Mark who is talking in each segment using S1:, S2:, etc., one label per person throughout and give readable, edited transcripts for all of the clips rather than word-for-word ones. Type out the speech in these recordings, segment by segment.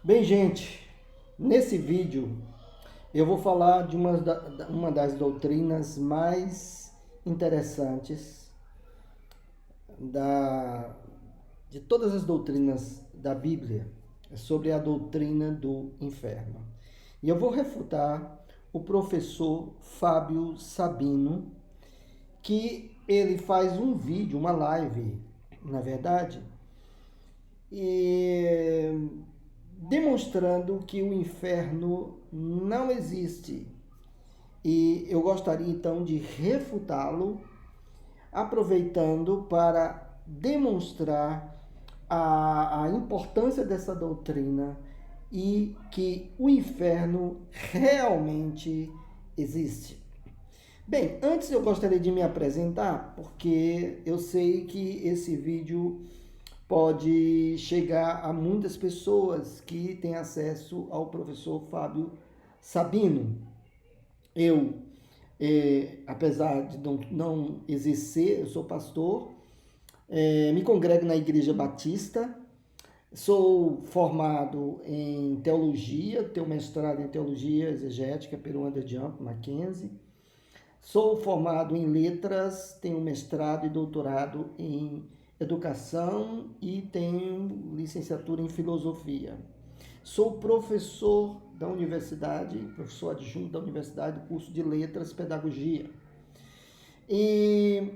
S1: Bem, gente, nesse vídeo eu vou falar de uma das doutrinas mais interessantes de todas as doutrinas da Bíblia, sobre a doutrina do inferno. E eu vou refutar o professor Fábio Sabino, que ele faz um vídeo, uma live, na verdade, e demonstrando que o inferno não existe. E eu gostaria então de refutá-lo, aproveitando para demonstrar a importância dessa doutrina e que o inferno realmente existe. Bem, antes eu gostaria de me apresentar, porque eu sei que esse vídeo pode chegar a muitas pessoas que têm acesso ao professor Fábio Sabino. Eu, apesar de não exercer, eu sou pastor, me congrego na Igreja Batista, sou formado em teologia, tenho mestrado em teologia exegética pelo Anderson Jump Mackenzie, sou formado em letras, tenho mestrado e doutorado em educação e tenho licenciatura em filosofia. Sou professor da universidade, professor adjunto da universidade, curso de letras, pedagogia. E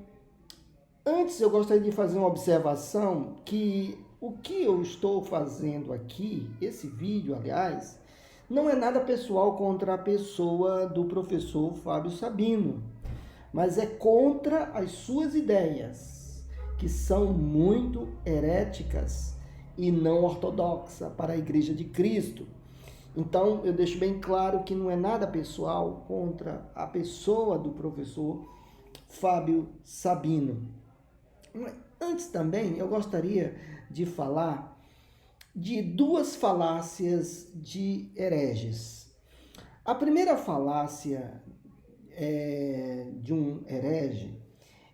S1: antes eu gostaria de fazer uma observação que o que eu estou fazendo aqui, esse vídeo, aliás, não é nada pessoal contra a pessoa do professor Fábio Sabino, mas é contra as suas ideias, que são muito heréticas e não ortodoxas para a Igreja de Cristo. Então, eu deixo bem claro que não é nada pessoal contra a pessoa do professor Fábio Sabino. Antes também, eu gostaria de falar de duas falácias de hereges. A primeira falácia de um herege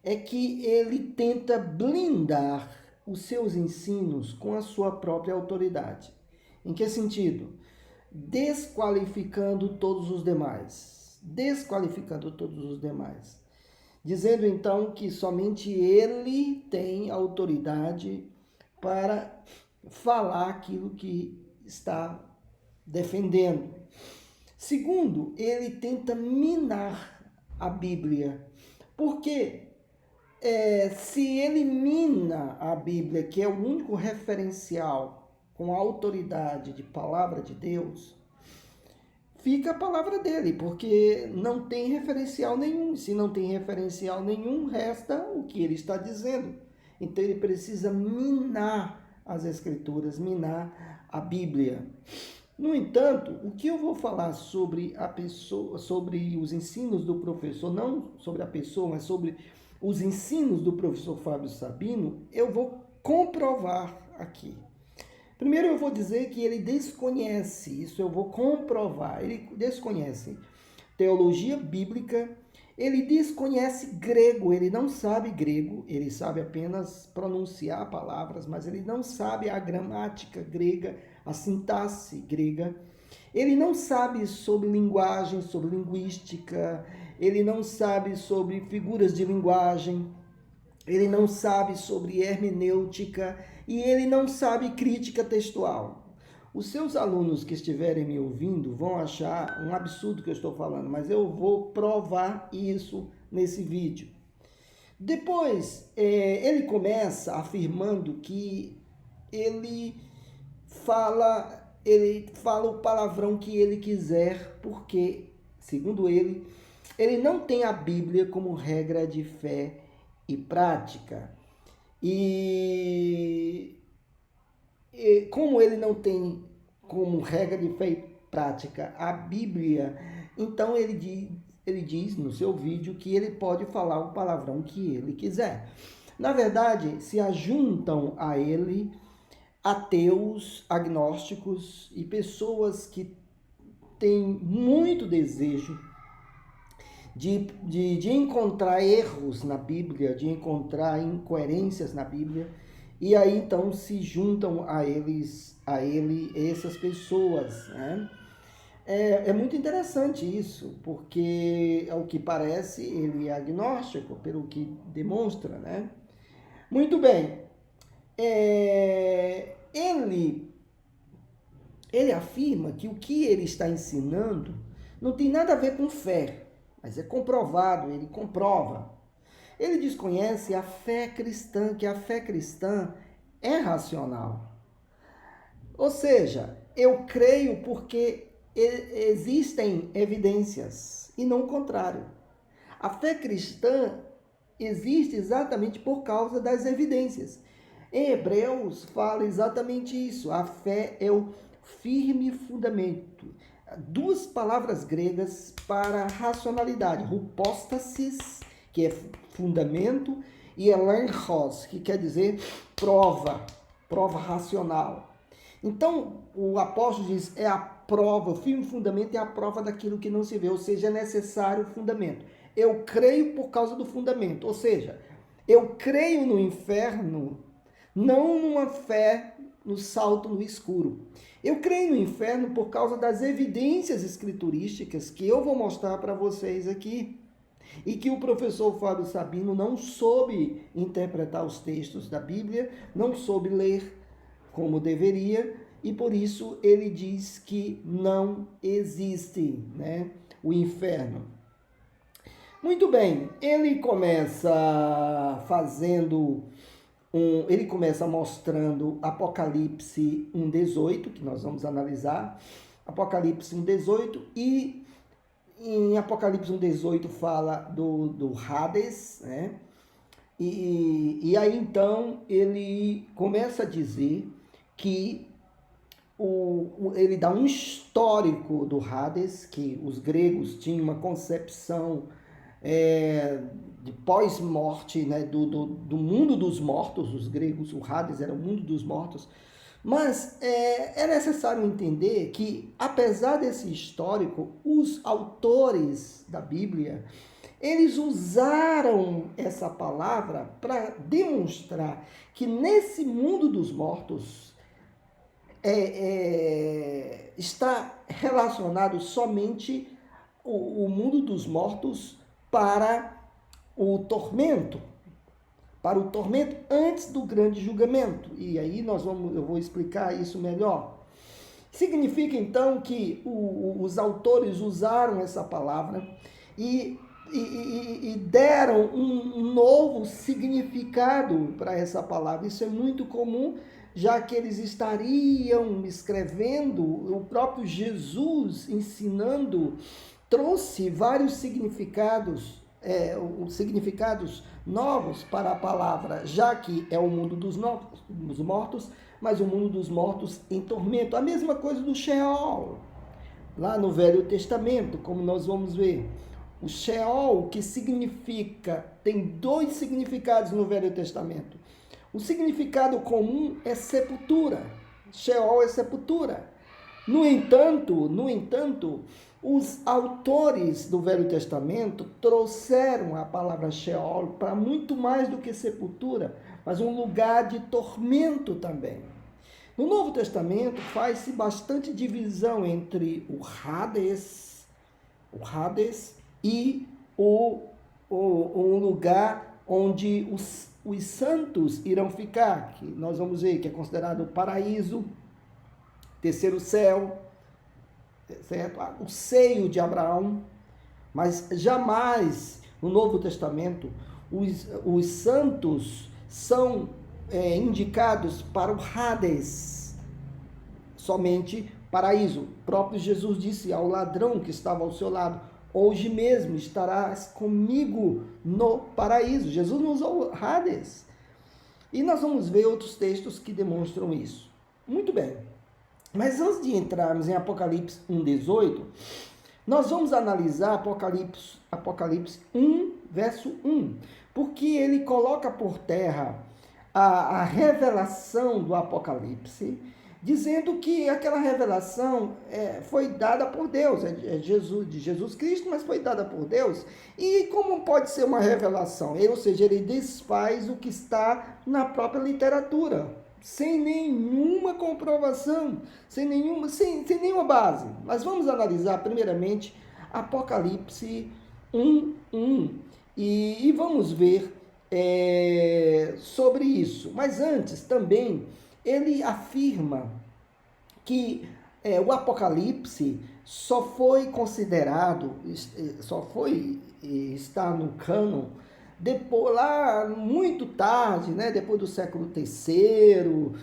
S1: é que ele tenta blindar os seus ensinos com a sua própria autoridade. Em que sentido? Desqualificando todos os demais. Desqualificando todos os demais. Dizendo então que somente ele tem autoridade para falar aquilo que está defendendo. Segundo, ele tenta minar a Bíblia. Porque se ele mina a Bíblia, que é o único referencial com a autoridade de palavra de Deus, fica a palavra dele, porque não tem referencial nenhum. Se não tem referencial nenhum, resta o que ele está dizendo. Então ele precisa minar as Escrituras, minar a Bíblia. No entanto, o que eu vou falar sobre a pessoa, sobre os ensinos do professor, não sobre a pessoa, mas sobre os ensinos do professor Fábio Sabino, eu vou comprovar aqui. Primeiro eu vou dizer que ele desconhece, isso eu vou comprovar, ele desconhece teologia bíblica, ele desconhece grego, ele não sabe grego, ele sabe apenas pronunciar palavras, mas ele não sabe a gramática grega, a sintaxe grega. Ele não sabe sobre linguagem, sobre linguística, ele não sabe sobre figuras de linguagem, ele não sabe sobre hermenêutica e ele não sabe crítica textual. Os seus alunos que estiverem me ouvindo vão achar um absurdo que eu estou falando, mas eu vou provar isso nesse vídeo. Depois, ele começa afirmando que ele fala o palavrão que ele quiser, porque, segundo ele não tem a Bíblia como regra de fé e prática. E como ele não tem como regra de fé e prática a Bíblia, então ele diz no seu vídeo que ele pode falar o palavrão que ele quiser. Na verdade, se ajuntam a ele ateus, agnósticos e pessoas que têm muito desejo de encontrar erros na Bíblia, de encontrar incoerências na Bíblia e aí então se juntam a ele essas pessoas, né? É muito interessante isso, porque, ao que parece, ele é agnóstico, pelo que demonstra, né? Muito bem. Ele afirma que o que ele está ensinando não tem nada a ver com fé, mas é comprovado, ele comprova. Ele desconhece a fé cristã, que a fé cristã é racional. Ou seja, eu creio porque existem evidências e não o contrário. A fé cristã existe exatamente por causa das evidências. Em Hebreus fala exatamente isso. A fé é o firme fundamento. Duas palavras gregas para racionalidade. Hypostasis, que é fundamento, e elenchos, que quer dizer prova racional. Então, o apóstolo diz, é a prova, o firme fundamento é a prova daquilo que não se vê, ou seja, é necessário o fundamento. Eu creio por causa do fundamento, ou seja, eu creio no inferno, não numa fé no salto no escuro. Eu creio no inferno por causa das evidências escriturísticas que eu vou mostrar para vocês aqui. E que o professor Fábio Sabino não soube interpretar os textos da Bíblia, não soube ler como deveria, e por isso ele diz que não existe, né, o inferno. Muito bem, ele começa ele começa mostrando Apocalipse 1:18, que nós vamos analisar, Apocalipse 1:18, e em Apocalipse 1:18 fala do Hades, né? E aí então ele começa a dizer que ele dá um histórico do Hades, que os gregos tinham uma concepção de pós-morte, né, do mundo dos mortos. Os gregos, o Hades era o mundo dos mortos. Mas é necessário entender que, apesar desse histórico, os autores da Bíblia, eles usaram essa palavra para demonstrar que nesse mundo dos mortos está relacionado somente o mundo dos mortos para o tormento, antes do grande julgamento. E aí eu vou explicar isso melhor. Significa então que os autores usaram essa palavra e deram um novo significado para essa palavra. Isso é muito comum, já que eles estariam escrevendo, o próprio Jesus ensinando, trouxe vários significados, significados novos para a palavra, já que é o mundo dos mortos, mas o mundo dos mortos em tormento. A mesma coisa do Sheol, lá no Velho Testamento, como nós vamos ver. O Sheol, que significa, tem dois significados no Velho Testamento. O significado comum é sepultura. Sheol é sepultura. No entanto, os autores do Velho Testamento trouxeram a palavra Sheol para muito mais do que sepultura, mas um lugar de tormento também. No Novo Testamento faz-se bastante divisão entre o Hades e um lugar onde os santos irão ficar, que nós vamos ver que é considerado o paraíso, terceiro céu, certo? O seio de Abraão. Mas jamais no Novo Testamento os santos são indicados para o Hades, somente paraíso. O próprio Jesus disse ao ladrão que estava ao seu lado: hoje mesmo estarás comigo no paraíso. Jesus não usou Hades. E nós vamos ver outros textos que demonstram isso. Muito bem. Mas antes de entrarmos em Apocalipse 1:18, nós vamos analisar Apocalipse 1, verso 1, porque ele coloca por terra a revelação do Apocalipse dizendo que aquela revelação foi dada por Deus, de Jesus Cristo, mas foi dada por Deus. E como pode ser uma revelação? Ou seja, ele desfaz o que está na própria literatura, sem nenhuma comprovação, sem nenhuma base. Mas vamos analisar primeiramente Apocalipse 1:1 e vamos ver sobre isso. Mas antes também ele afirma que o Apocalipse só foi considerado, estar no cânon depois, lá muito tarde, né, depois do século III,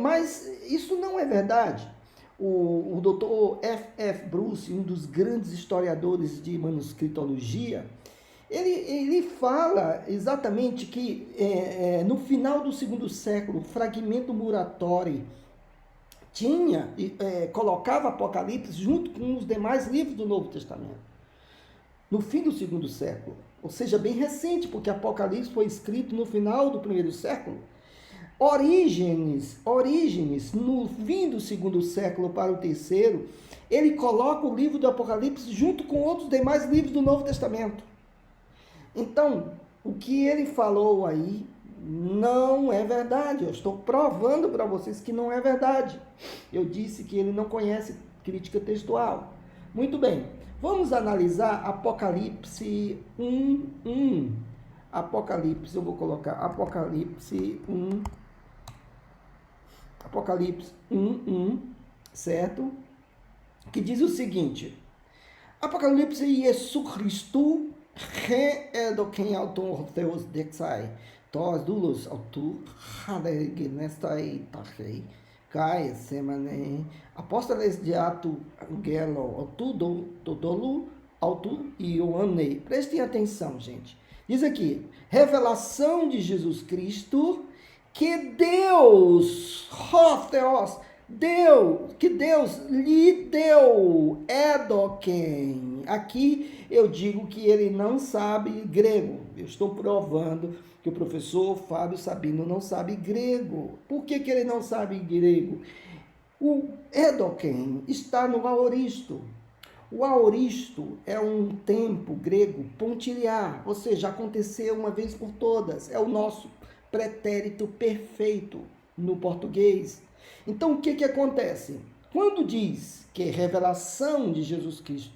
S1: mas isso não é verdade. O Dr. F. Bruce, um dos grandes historiadores de manuscritologia, ele fala exatamente que no final do segundo século, o fragmento Muratori colocava Apocalipse junto com os demais livros do Novo Testamento. No fim do segundo século, ou seja, bem recente, porque Apocalipse foi escrito no final do primeiro século. Orígenes, no fim do segundo século para o terceiro, ele coloca o livro do Apocalipse junto com outros demais livros do Novo Testamento. Então, o que ele falou aí não é verdade. Eu estou provando para vocês que não é verdade. Eu disse que ele não conhece crítica textual. Muito bem, vamos analisar Apocalipse 1:1. Apocalipse, eu vou colocar Apocalipse 1:1, certo? Que diz o seguinte: Apocalipse Jesus Christus Edoken autor Theos Dexai, Tos Dulos autor Hadegenestai Tachei, Kai Semane, Apóstoles de Ato Gelo, Autu Todolu, Autu Ioanei. Prestem atenção, gente. Diz aqui, revelação de Jesus Cristo, que Deus, que Deus lhe deu, Edoken. Aqui eu digo que ele não sabe grego. Eu estou provando que o professor Fábio Sabino não sabe grego. Por que ele não sabe grego? O Edoken está no aoristo. O aoristo é um tempo grego pontilhar, ou seja, aconteceu uma vez por todas. É o nosso pretérito perfeito no português. Então, o que acontece? Quando diz que é revelação de Jesus Cristo,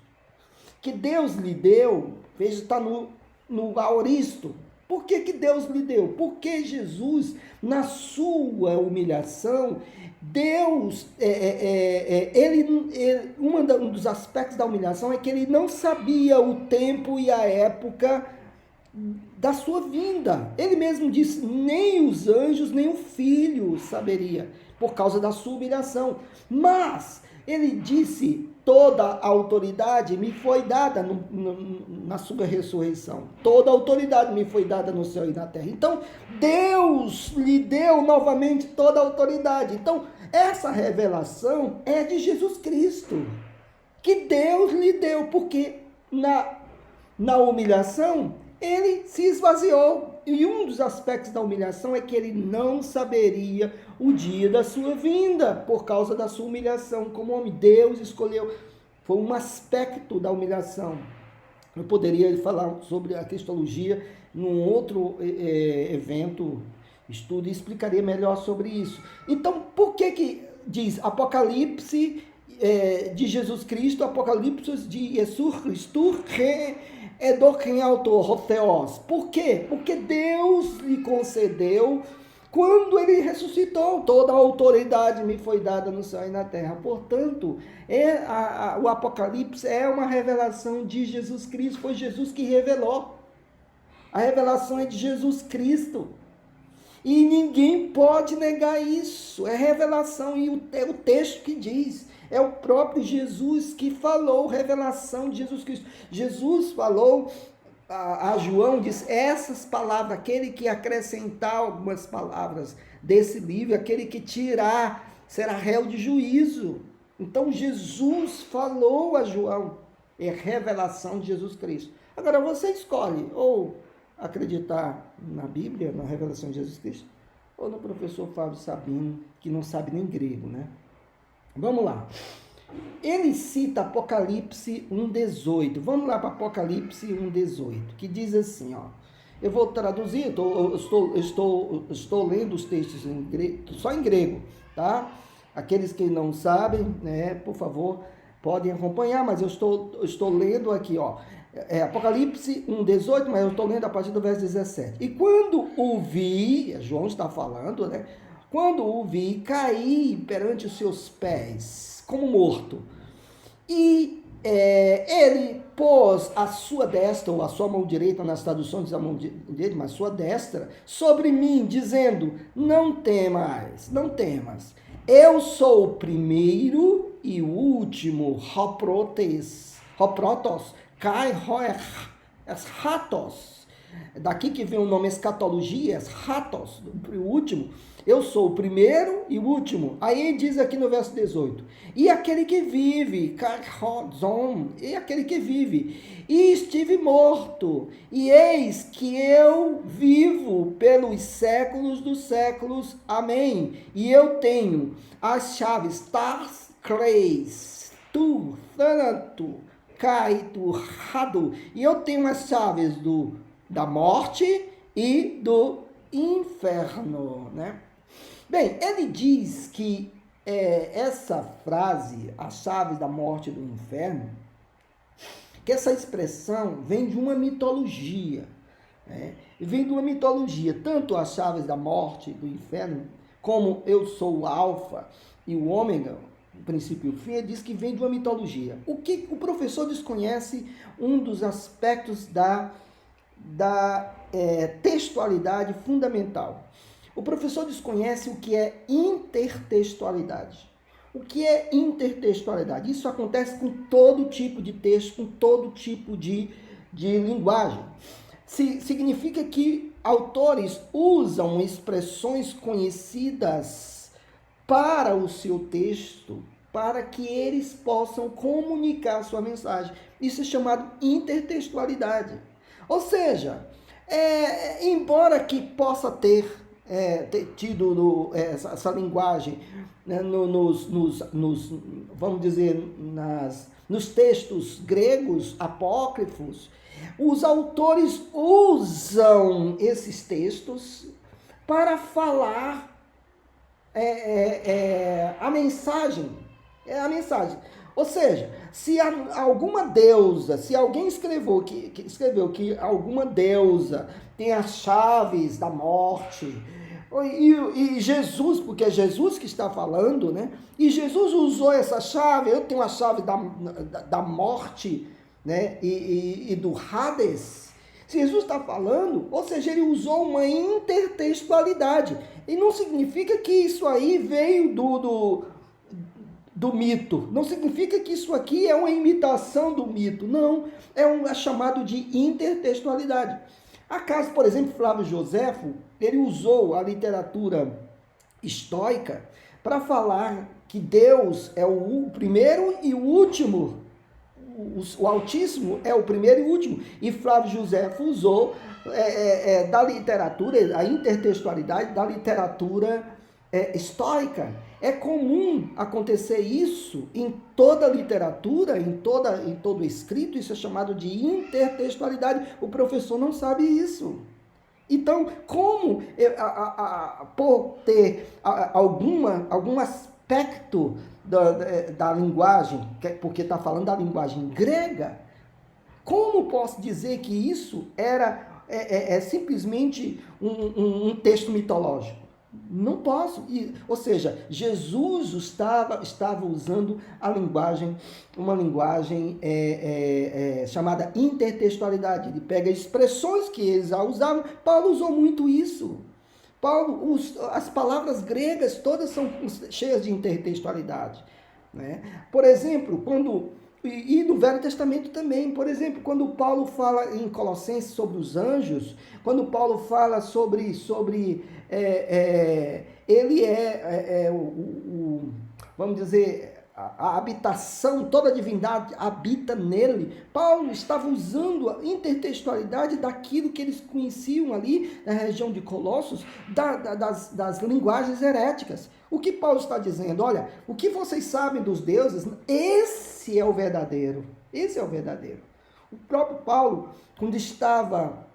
S1: que Deus lhe deu, veja, está no aoristo. Por que Deus lhe deu? Porque Jesus, na sua humilhação, Deus, um dos aspectos da humilhação é que ele não sabia o tempo e a época da sua vinda. Ele mesmo disse, nem os anjos, nem o filho saberia, por causa da sua humilhação. Mas ele disse, toda a autoridade me foi dada na sua ressurreição. Toda a autoridade me foi dada no céu e na terra. Então, Deus lhe deu novamente toda a autoridade. Então, essa revelação é de Jesus Cristo, que Deus lhe deu, porque na humilhação, ele se esvaziou. E um dos aspectos da humilhação é que ele não saberia o dia da sua vinda, por causa da sua humilhação. Como homem, Deus escolheu. Foi um aspecto da humilhação. Eu poderia falar sobre a cristologia num outro evento, estudo, e explicaria melhor sobre isso. Então, por que diz Apocalipse de Jesus Cristo, Apocalipse de Jesus Cristo, Edoken autor Theos. Por quê? Porque Deus lhe concedeu, quando ele ressuscitou, toda a autoridade me foi dada no céu e na terra. Portanto, o Apocalipse é uma revelação de Jesus Cristo, foi Jesus que revelou. A revelação é de Jesus Cristo. E ninguém pode negar isso. É revelação, e é o texto que diz. É o próprio Jesus que falou, revelação de Jesus Cristo. Jesus falou a João, diz, essas palavras, aquele que acrescentar algumas palavras desse livro, aquele que tirar, será réu de juízo. Então Jesus falou a João, é revelação de Jesus Cristo. Agora você escolhe ou acreditar na Bíblia, na revelação de Jesus Cristo, ou no professor Fábio Sabino, que não sabe nem grego, né? Vamos lá. Ele cita Apocalipse 1,18. Vamos lá para Apocalipse 1,18, que diz assim, ó. Eu vou traduzir, estou lendo os textos em grego, só em grego, tá? Aqueles que não sabem, né, por favor, podem acompanhar, mas eu estou lendo aqui, ó. Apocalipse 1,18, mas eu estou lendo a partir do verso 17. E quando o vi, João está falando, né? Quando o vi, caí perante os seus pés, como morto. E ele pôs a sua destra, ou a sua mão direita, nas traduções da mão dele, mas sua destra, sobre mim, dizendo, não temas, não temas. Eu sou o primeiro e o último, Hoprotos, Kai Hoer, Ratos. Daqui que vem o nome escatologia, Ratos, o último. Eu sou o primeiro e o último. Aí diz aqui no verso 18. E aquele que vive, e aquele que vive. E estive morto. E eis que eu vivo pelos séculos dos séculos. Amém. E eu tenho as chaves Tars, Creis, Tu, Thanato, Cai, Tu, Rado. E eu tenho as chaves da morte e do inferno, né? Bem, ele diz que essa frase, as chaves da morte e do inferno, que essa expressão vem de uma mitologia, né? Vem de uma mitologia, tanto as chaves da morte e do inferno, como eu sou o alfa e o ômega, o princípio e o fim, ele diz que vem de uma mitologia. O que o professor desconhece um dos aspectos da textualidade fundamental. O professor desconhece o que é intertextualidade. O que é intertextualidade? Isso acontece com todo tipo de texto, com todo tipo de linguagem. Significa que autores usam expressões conhecidas para o seu texto, para que eles possam comunicar sua mensagem. Isso é chamado intertextualidade. Ou seja, embora que possa ter tido essa linguagem, né, vamos dizer, nos textos gregos apócrifos, os autores usam esses textos para falar a mensagem. A mensagem. Ou seja, se alguma deusa, se alguém escreveu que alguma deusa tem as chaves da morte, e Jesus, porque é Jesus que está falando, né? E Jesus usou essa chave, eu tenho a chave da morte, né? E do Hades. Se Jesus está falando, ou seja, ele usou uma intertextualidade. E não significa que isso aí veio do mito. Não significa que isso aqui é uma imitação do mito. Não, é chamado de intertextualidade. Acaso, por exemplo, Flávio Joséfo, ele usou a literatura estoica para falar que Deus é o primeiro e o último. O Altíssimo é o primeiro e o último. E Flávio Joséfo usou da literatura, a intertextualidade da literatura estoica. É comum acontecer isso em toda literatura, em todo escrito. Isso é chamado de intertextualidade. O professor não sabe isso. Então, como por ter algum aspecto da linguagem, porque está falando da linguagem grega, como posso dizer que isso era simplesmente um texto mitológico? Não posso. Ou seja, Jesus estava usando uma linguagem chamada intertextualidade. Ele pega expressões que eles já usavam. Paulo usou muito isso. As palavras gregas todas são cheias de intertextualidade, né? Por exemplo, e no Velho Testamento também, por exemplo, quando Paulo fala em Colossenses sobre os anjos, quando Paulo fala sobre ele vamos dizer, a habitação, toda a divindade habita nele. Paulo estava usando a intertextualidade daquilo que eles conheciam ali na região de Colossos, das linguagens heréticas. O que Paulo está dizendo? Olha, o que vocês sabem dos deuses, esse é o verdadeiro. Esse é o verdadeiro. O próprio Paulo, quando estava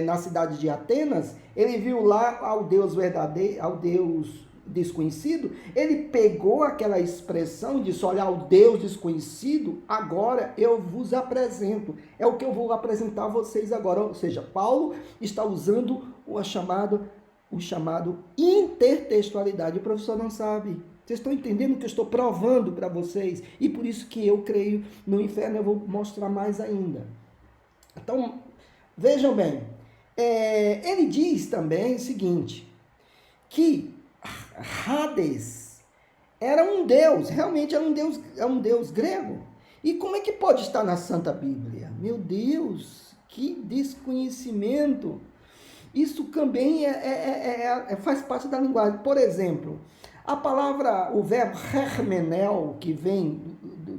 S1: na cidade de Atenas, ele viu lá ao Deus verdadeiro, ao Deus desconhecido, ele pegou aquela expressão e disse: olha, ao Deus desconhecido, agora eu vos apresento. É o que eu vou apresentar a vocês agora. Ou seja, Paulo está usando o chamado intertextualidade. O professor não sabe. Vocês estão entendendo o que eu estou provando para vocês? E por isso que eu creio no inferno, eu vou mostrar mais ainda. Então, vejam bem, ele diz também o seguinte, que Hades era um deus, realmente era um deus grego. E como é que pode estar na Santa Bíblia? Meu Deus, que desconhecimento! Isso também faz parte da linguagem. Por exemplo, a palavra, o verbo hermenel, que vem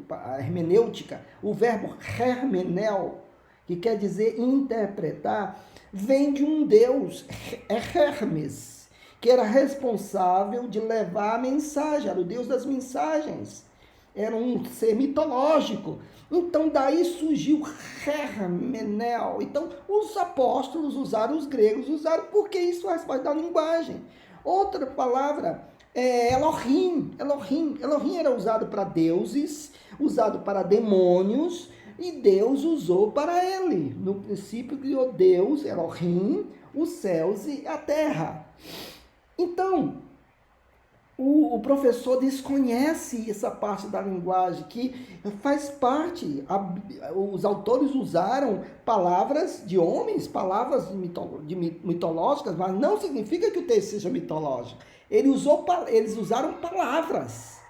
S1: da hermenêutica, o verbo hermenel, que quer dizer interpretar, vem de um deus, Hermes, que era responsável de levar a mensagem, era o deus das mensagens, era um ser mitológico. Então, daí surgiu Hermenel. Então, os apóstolos usaram, os gregos usaram, porque isso faz parte da linguagem. Outra palavra é Elohim. Elohim era usado para deuses, usado para demônios, e Deus usou para ele. No princípio, criou Deus, Elohim, os céus e a terra. Então, o professor desconhece essa parte da linguagem que faz parte. Os autores usaram palavras de homens, palavras mitológicas, mas não significa que o texto seja mitológico. Eles usaram palavras.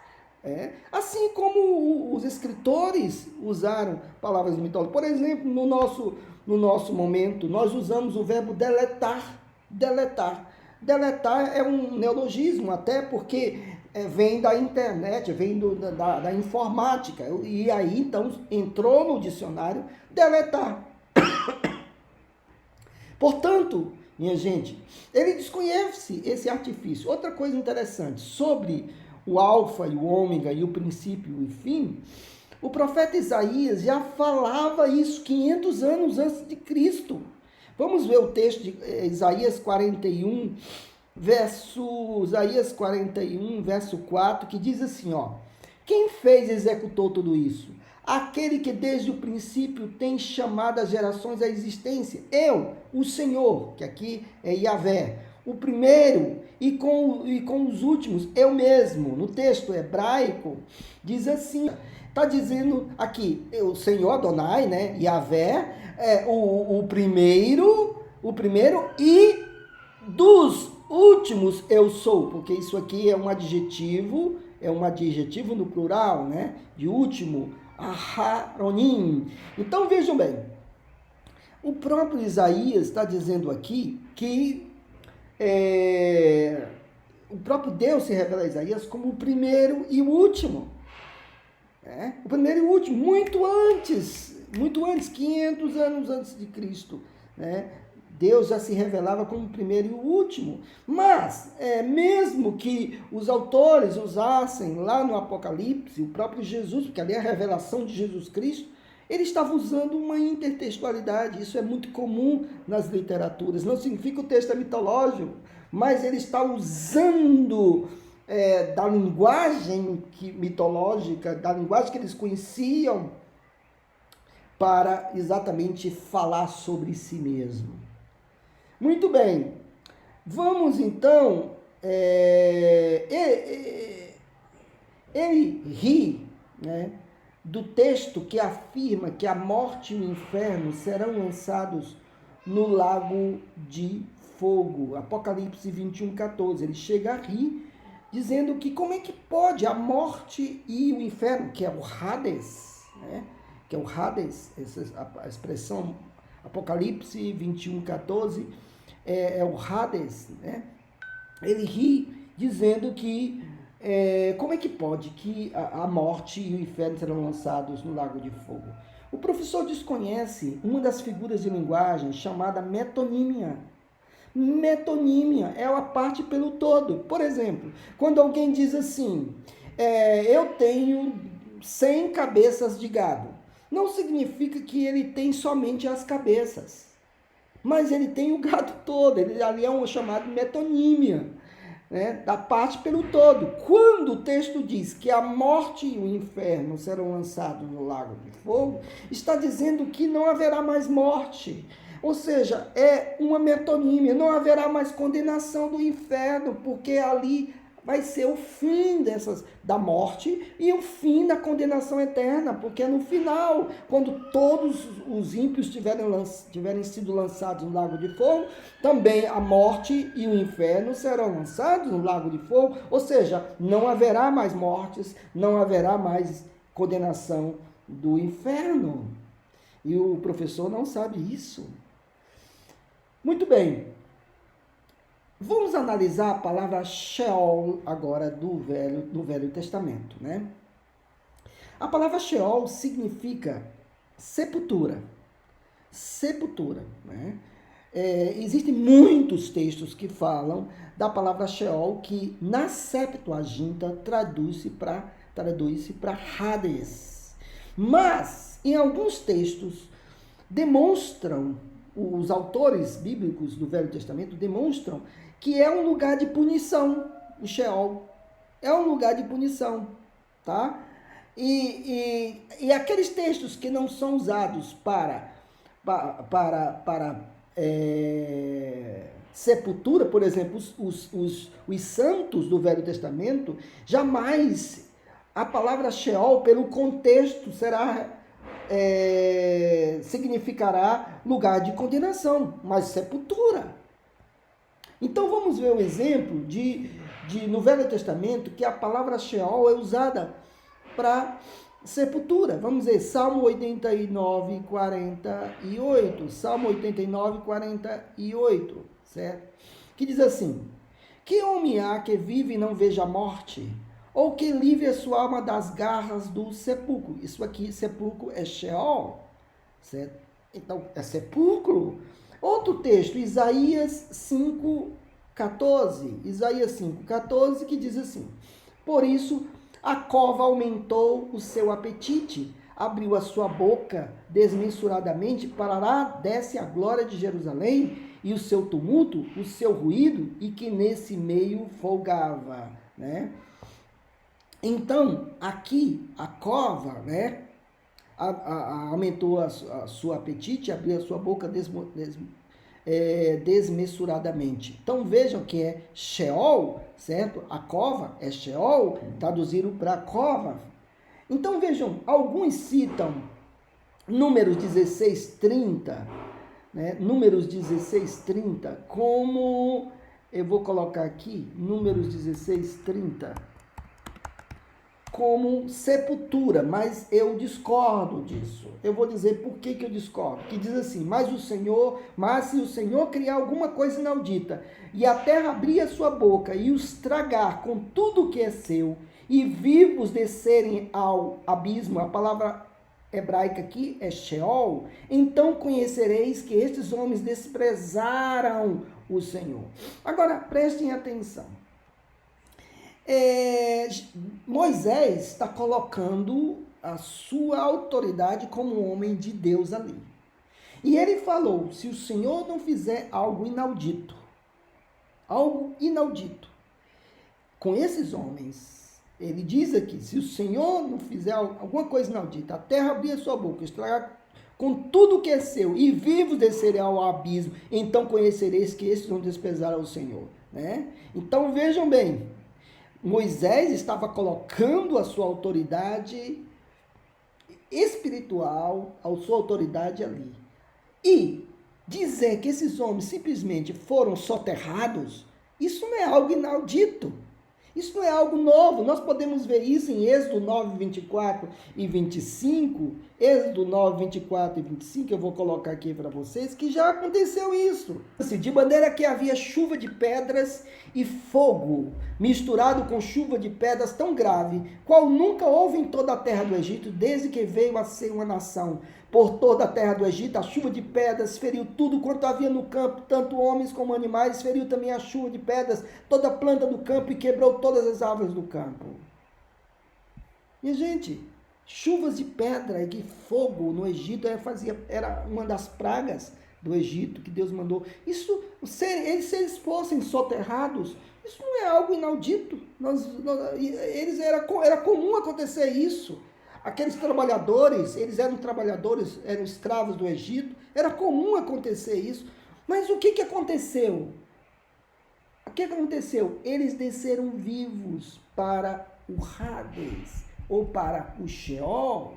S1: Assim como os escritores usaram palavras mitológicas. Por exemplo, no nosso momento, nós usamos o verbo deletar. Deletar é um neologismo, até porque vem da internet, vem da informática. E aí, então, entrou no dicionário deletar. Portanto, minha gente, ele desconhece esse artifício. Outra coisa interessante, sobre o alfa e o ômega e o princípio e o fim, o profeta Isaías já falava isso 500 anos antes de Cristo. Vamos ver o texto de Isaías 41, verso 4, que diz assim, ó: quem fez e executou tudo isso? Aquele que desde o princípio tem chamado as gerações à existência. Eu, o Senhor, que aqui é Yahvé, o primeiro e com os últimos, eu mesmo. No texto hebraico, diz assim, está dizendo aqui, o Senhor Adonai, né, Yahvé, o primeiro e dos últimos eu sou, porque isso aqui é um adjetivo no plural, né, de último, Aharonim. Então vejam bem, o próprio Isaías está dizendo aqui que o próprio Deus se revela a Isaías como o primeiro e o último. O primeiro e o último, muito antes, 500 anos antes de Cristo, né? Deus já se revelava como o primeiro e o último. Mas, mesmo que os autores usassem lá no Apocalipse, o próprio Jesus, porque ali é a revelação de Jesus Cristo, ele estava usando uma intertextualidade. Isso é muito comum nas literaturas. Não significa que o texto é mitológico, mas ele está usando da linguagem mitológica, da linguagem que eles conheciam, para exatamente falar sobre si mesmo. Muito bem, vamos então, ele ri, né, do texto que afirma que a morte e o inferno serão lançados no lago de fogo, Apocalipse 21:14, ele chega a rir, dizendo que como é que pode a morte e o inferno, que é o Hades, né, que é o Hades, a expressão Apocalipse 21:14, é o Hades, né? Ele ri dizendo que como é que pode que a morte e o inferno serão lançados no lago de fogo? O professor desconhece uma das figuras de linguagem chamada metonímia. Metonímia é a parte pelo todo. Por exemplo, quando alguém diz assim, eu tenho 100 cabeças de gado, não significa que ele tem somente as cabeças, mas ele tem o gado todo. Ele ali é um chamado metonímia, né, da parte pelo todo. Quando o texto diz que a morte e o inferno serão lançados no lago de fogo, está dizendo que não haverá mais morte. Ou seja, é uma metonímia, não haverá mais condenação do inferno, porque ali vai ser o fim da morte e o fim da condenação eterna, porque no final, quando todos os ímpios tiverem sido lançados no lago de fogo, também a morte e o inferno serão lançados no lago de fogo, ou seja, não haverá mais mortes, não haverá mais condenação do inferno. E o professor não sabe isso. Muito bem. Vamos analisar a palavra Sheol agora do Velho Testamento, né? A palavra Sheol significa sepultura. Sepultura, né? Existem muitos textos que falam da palavra Sheol, que na Septuaginta traduz-se para Hades. Mas, em alguns textos, os autores bíblicos do Velho Testamento demonstram que é um lugar de punição, o Sheol. É um lugar de punição, tá? E aqueles textos que não são usados para sepultura, por exemplo, os santos do Velho Testamento, jamais a palavra Sheol, pelo contexto, significará lugar de condenação, mas sepultura. Então vamos ver o exemplo no Velho Testamento que a palavra Sheol é usada para sepultura. Vamos ver Salmo 89, 48. Salmo 89, 48, certo? Que diz assim: que homem há que vive e não veja a morte? Ou que livre a sua alma das garras do sepulcro? Isso aqui, sepulcro, é Sheol, certo? Então, é sepulcro. Outro texto, Isaías 5,14. Isaías 5,14, que diz assim: por isso, a cova aumentou o seu apetite, abriu a sua boca desmensuradamente, para lá desce a glória de Jerusalém, e o seu tumulto, o seu ruído, e que nesse meio folgava, né? Então, aqui, a cova, né, aumentou a sua apetite, abriu a sua boca desmesuradamente. Então, vejam que é Sheol, certo? A cova é Sheol, traduzido para cova. Então, vejam, alguns citam Números 16:30, né? Números 16:30, como, eu vou colocar aqui, Números 16:30, como sepultura, mas eu discordo disso. Eu vou dizer por que eu discordo. Que diz assim: mas se o Senhor criar alguma coisa inaudita, e a terra abrir a sua boca e os tragar com tudo que é seu, e vivos descerem ao abismo, a palavra hebraica aqui é Sheol, então conhecereis que estes homens desprezaram o Senhor. Agora, prestem atenção. Moisés está colocando a sua autoridade como homem de Deus ali. E ele falou: se o Senhor não fizer algo inaudito com esses homens, ele diz aqui, se o Senhor não fizer alguma coisa inaudita, a terra abrir a sua boca, estragar com tudo que é seu, e vivos descerem ao abismo, então conhecereis que esses não desprezaram o Senhor, né? Então vejam bem, Moisés estava colocando a sua autoridade espiritual, a sua autoridade ali. E dizer que esses homens simplesmente foram soterrados, isso não é algo inaudito. Isso não é algo novo, nós podemos ver isso em Êxodo 9, 24 e 25. Êxodo 9, 24 e 25, eu vou colocar aqui para vocês, que já aconteceu isso. De maneira que havia chuva de pedras e fogo, misturado com chuva de pedras tão grave, qual nunca houve em toda a terra do Egito, desde que veio a ser uma nação. Por toda a terra do Egito, a chuva de pedras feriu tudo quanto havia no campo, tanto homens como animais, feriu também a chuva de pedras, toda a planta do campo e quebrou todas as árvores do campo. E, gente, chuvas de pedra e de fogo no Egito era uma das pragas do Egito que Deus mandou. Isso, se eles fossem soterrados, isso não é algo inaudito. Era comum acontecer isso. Aqueles trabalhadores, eram escravos do Egito, era comum acontecer isso. Mas o que aconteceu? O que aconteceu? Eles desceram vivos para o Hades, ou para o Sheol.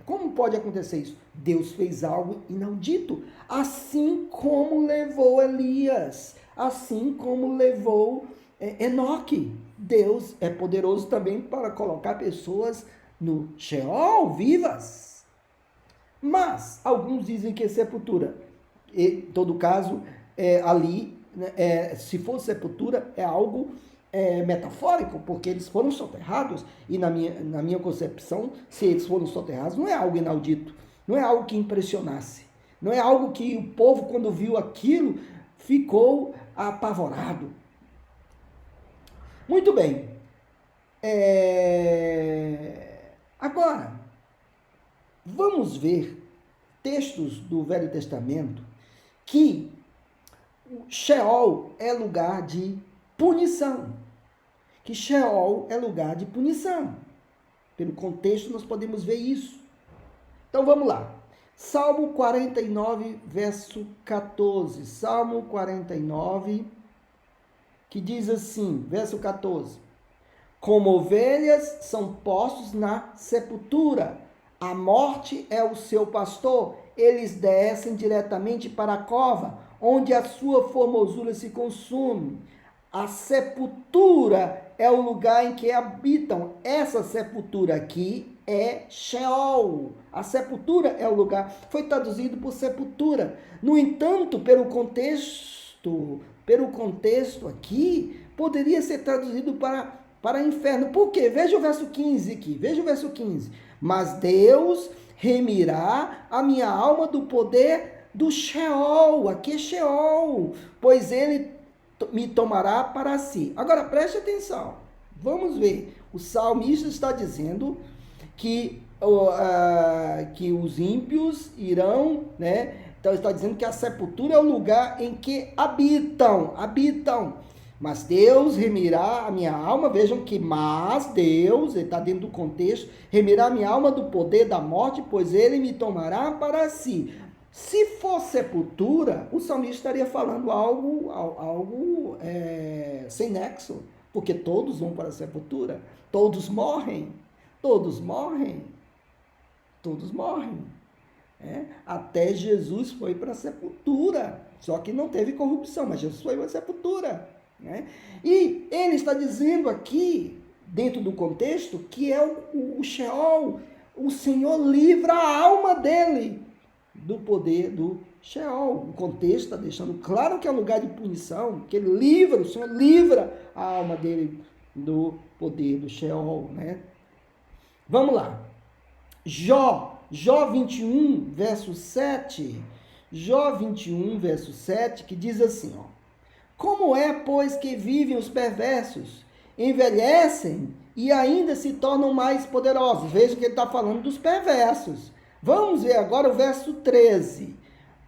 S1: Como pode acontecer isso? Deus fez algo inaudito, assim como levou Elias, assim como levou Enoque. Deus é poderoso também para colocar pessoas no Sheol, vivas. Mas alguns dizem que é sepultura. Em todo caso, ali, se for sepultura, é algo metafórico, porque eles foram soterrados, e na minha concepção, se eles foram soterrados, não é algo inaudito, não é algo que impressionasse, não é algo que o povo, quando viu aquilo, ficou apavorado. Muito bem. Agora, vamos ver textos do Velho Testamento que o Sheol é lugar de punição. Que Sheol é lugar de punição. Pelo contexto, nós podemos ver isso. Então, vamos lá. Salmo 49, verso 14. Salmo 49, que diz assim, verso 14. Como ovelhas são postos na sepultura, a morte é o seu pastor, eles descem diretamente para a cova, onde a sua formosura se consume. A sepultura é o lugar em que habitam. Essa sepultura aqui é Sheol. A sepultura é o lugar. Foi traduzido por sepultura. No entanto, pelo contexto aqui, poderia ser traduzido para inferno. Por quê? Veja o verso 15 aqui. Veja o verso 15. Mas Deus remirá a minha alma do poder do Sheol. Aqui é Sheol. Pois ele me tomará para si. Agora, preste atenção. Vamos ver. O salmista está dizendo que os ímpios irão, né? Então, está dizendo que a sepultura é o lugar em que habitam. Mas Deus remirá a minha alma, vejam que mas Deus, ele está dentro do contexto, remirá a minha alma do poder da morte, pois ele me tomará para si. Se for sepultura, o salmista estaria falando algo sem nexo, porque todos vão para a sepultura, todos morrem. Até Jesus foi para a sepultura, só que não teve corrupção, mas Jesus foi para a sepultura. E ele está dizendo aqui, dentro do contexto, que é o Sheol, o Senhor livra a alma dele do poder do Sheol. O contexto está deixando claro que é um lugar de punição, que o Senhor livra a alma dele do poder do Sheol. Vamos lá. Jó 21, verso 7. Jó 21, verso 7, que diz assim, como é, pois, que vivem os perversos, envelhecem e ainda se tornam mais poderosos. Veja que ele está falando dos perversos. Vamos ver agora o verso 13.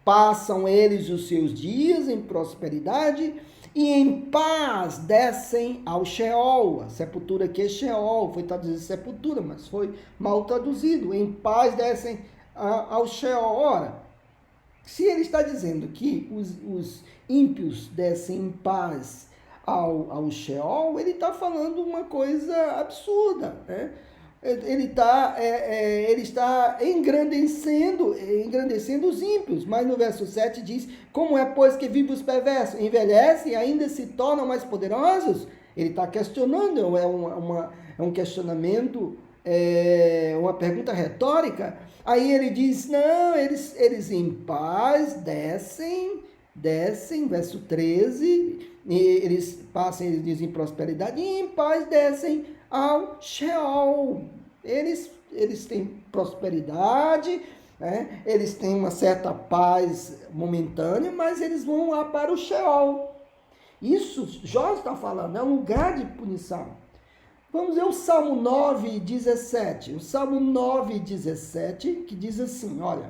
S1: Passam eles os seus dias em prosperidade e em paz descem ao Sheol. A sepultura aqui é Sheol, foi traduzido sepultura, mas foi mal traduzido. Em paz descem ao Sheol. Ora, se ele está dizendo que os ímpios descem em paz ao Sheol, ele está falando uma coisa absurda, Ele está engrandecendo os ímpios, mas no verso 7 diz, como é, pois, que vivem os perversos, envelhecem e ainda se tornam mais poderosos? Ele está questionando, é um questionamento, uma pergunta retórica. Aí ele diz, não, eles em paz descem, verso 13, eles passam, eles dizem prosperidade, e em paz descem ao Sheol. Eles têm prosperidade, né? Eles têm uma certa paz momentânea, mas eles vão lá para o Sheol. Isso Jó está falando, é um lugar de punição. Vamos ver o Salmo 9:17. O Salmo 9:17, que diz assim, olha: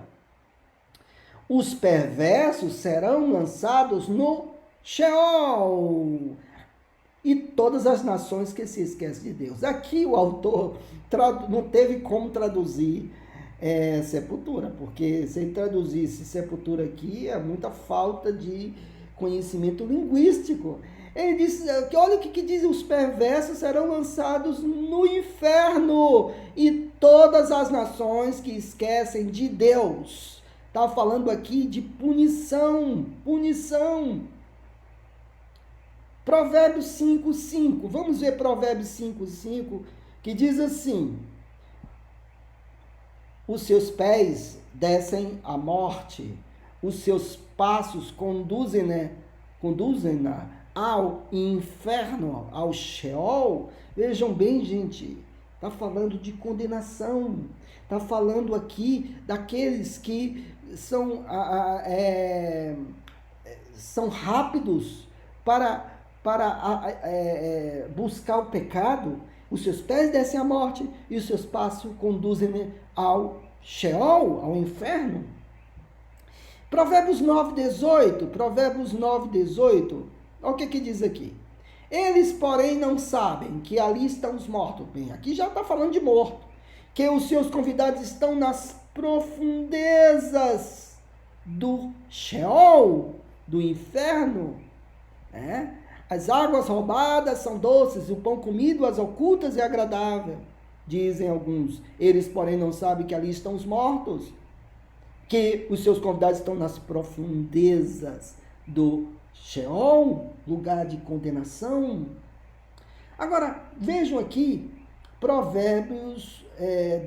S1: os perversos serão lançados no Sheol, e todas as nações que se esquecem de Deus. Aqui o autor não teve como traduzir sepultura, porque se ele traduzisse sepultura aqui, é muita falta de conhecimento linguístico. Ele diz que olha o que diz: os perversos serão lançados no inferno, e todas as nações que esquecem de Deus. Está falando aqui de punição. Provérbios 5:5. Vamos ver Provérbios 5:5, que diz assim: os seus pés descem à morte, os seus passos conduzem-na ao inferno, ao Sheol. Vejam bem, gente, está falando de condenação. Está falando aqui daqueles que são rápidos para buscar o pecado. Os seus pés descem à morte e os seus passos conduzem ao Sheol, ao inferno. Provérbios 9:18. Olha o que diz aqui. Eles, porém, não sabem que ali estão os mortos. Bem, aqui já está falando de morto. Que os seus convidados estão nas profundezas do Sheol, do inferno. As águas roubadas são doces, o pão comido, as ocultas é agradável, dizem alguns. Eles, porém, não sabem que ali estão os mortos, que os seus convidados estão nas profundezas do Sheol, lugar de condenação. Agora, vejam aqui,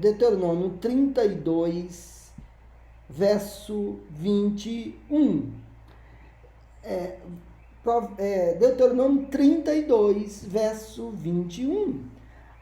S1: Deuteronômio 32, verso 21. Deuteronômio 32, verso 21.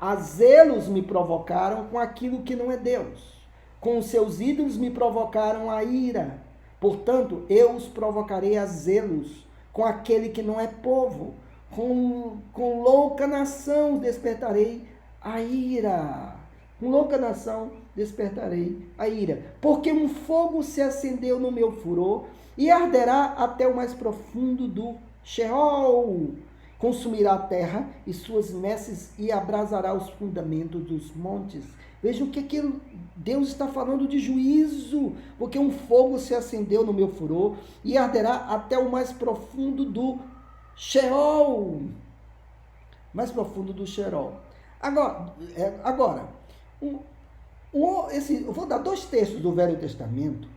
S1: A zelos me provocaram com aquilo que não é Deus. Com os seus ídolos me provocaram a ira. Portanto, eu os provocarei a zelos com aquele que não é povo. Com louca nação despertarei a ira. Com louca nação despertarei a ira. Porque um fogo se acendeu no meu furor e arderá até o mais profundo do Sheol. Consumirá a terra e suas messes e abrasará os fundamentos dos montes. Vejam o que Deus está falando de juízo. Porque um fogo se acendeu no meu furor e arderá até o mais profundo do Sheol. Mais profundo do Sheol. Agora eu vou dar 2 textos do Velho Testamento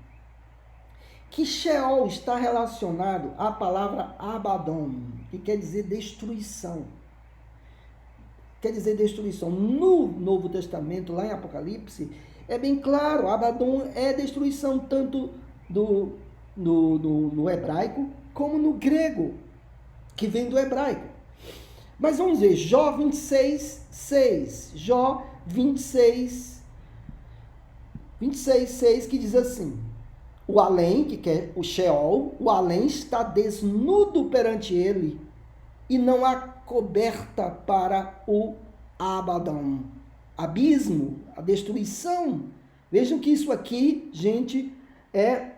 S1: que Sheol está relacionado à palavra Abaddon, que quer dizer destruição. Quer dizer destruição. No Novo Testamento, lá em Apocalipse, é bem claro, Abaddon é destruição tanto no hebraico como no grego, que vem do hebraico. Mas vamos ver, Jó 26:6. Jó 26:6, que diz assim: o além, que é o Sheol, o além está desnudo perante ele, e não há coberta para o Abaddon. Abismo, a destruição. Vejam que isso aqui, gente, é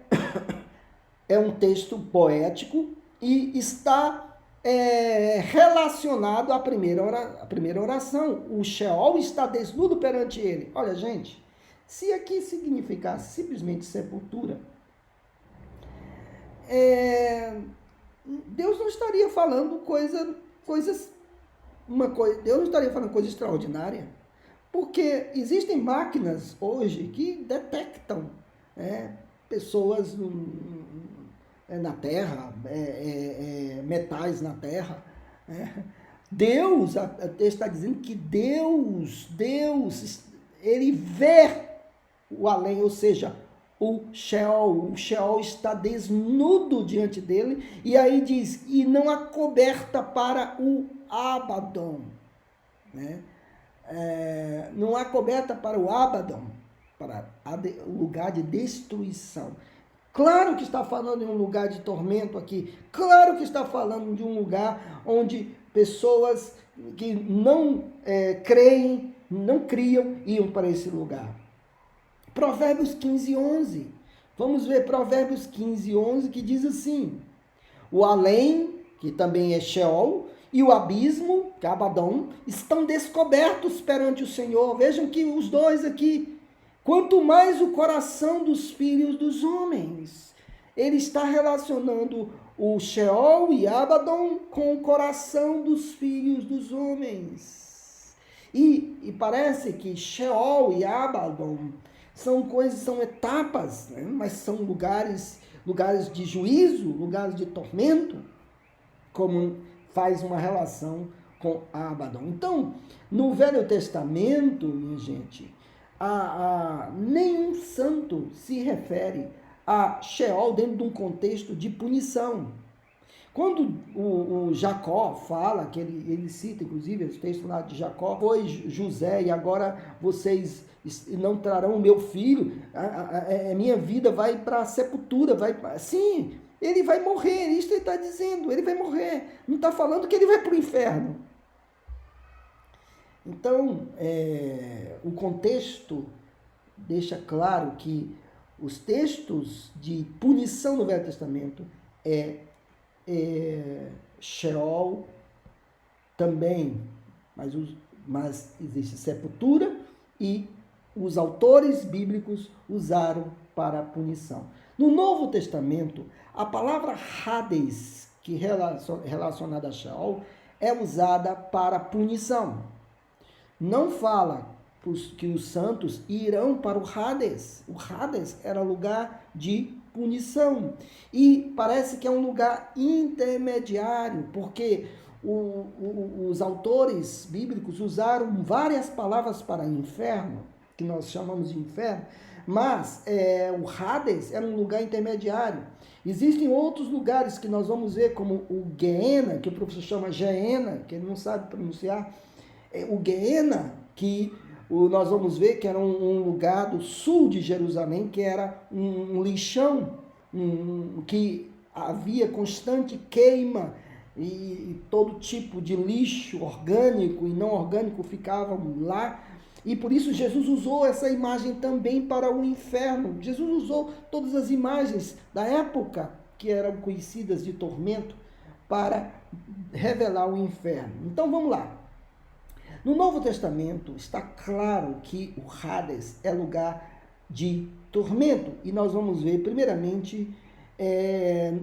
S1: um texto poético e está relacionado à primeira oração. O Sheol está desnudo perante ele. Olha, gente, se aqui significasse simplesmente sepultura, Deus não estaria falando Deus não estaria falando coisa extraordinária, porque existem máquinas hoje que detectam pessoas na Terra, metais na Terra, Deus, a texto está dizendo que Deus, ele vê o além, ou seja, o Sheol está desnudo diante dele, e aí diz, e não há coberta para o Abaddon, né? Não há coberta para o Abaddon, para o lugar de destruição. Claro que está falando de um lugar de tormento aqui, claro que está falando de um lugar onde pessoas que não creem, não criam, iam para esse lugar. Provérbios 15, 11. Vamos ver Provérbios 15, 11, que diz assim: o além, que também é Sheol, e o abismo, que é Abaddon, estão descobertos perante o Senhor. Vejam que os dois aqui, quanto mais o coração dos filhos dos homens. Ele está relacionando o Sheol e Abaddon com o coração dos filhos dos homens. E parece que Sheol e Abaddon são coisas, são etapas, né? Mas são lugares de juízo, lugares de tormento, como faz uma relação com Abaddon. Então, no Velho Testamento, minha gente, nenhum santo se refere a Sheol dentro de um contexto de punição. Quando o Jacó fala, que ele cita, inclusive, esse texto lá de Jacó, foi José, e agora vocês não trarão o meu filho, a minha vida vai para a sepultura, sim, ele vai morrer, isso ele está dizendo, ele vai morrer, não está falando que ele vai para o inferno. Então, o contexto deixa claro que os textos de punição no Velho Testamento Sheol também, mas existe sepultura e os autores bíblicos usaram para a punição. No Novo Testamento, a palavra Hades, que relacionada a Sheol, é usada para punição. Não fala que os santos irão para o Hades. O Hades era lugar de punição. E parece que é um lugar intermediário, porque os autores bíblicos usaram várias palavras para inferno, que nós chamamos de inferno, mas o Hades era um lugar intermediário. Existem outros lugares que nós vamos ver, como o Geena, que o professor chama Geena, que ele não sabe pronunciar, o Geena, que nós vamos ver que era um lugar do sul de Jerusalém, que era um lixão, que havia constante queima, e todo tipo de lixo orgânico e não orgânico ficavam lá. E por isso Jesus usou essa imagem também para o inferno. Jesus usou todas as imagens da época que eram conhecidas de tormento para revelar o inferno. Então vamos lá. No Novo Testamento está claro que o Hades é lugar de tormento. E nós vamos ver primeiramente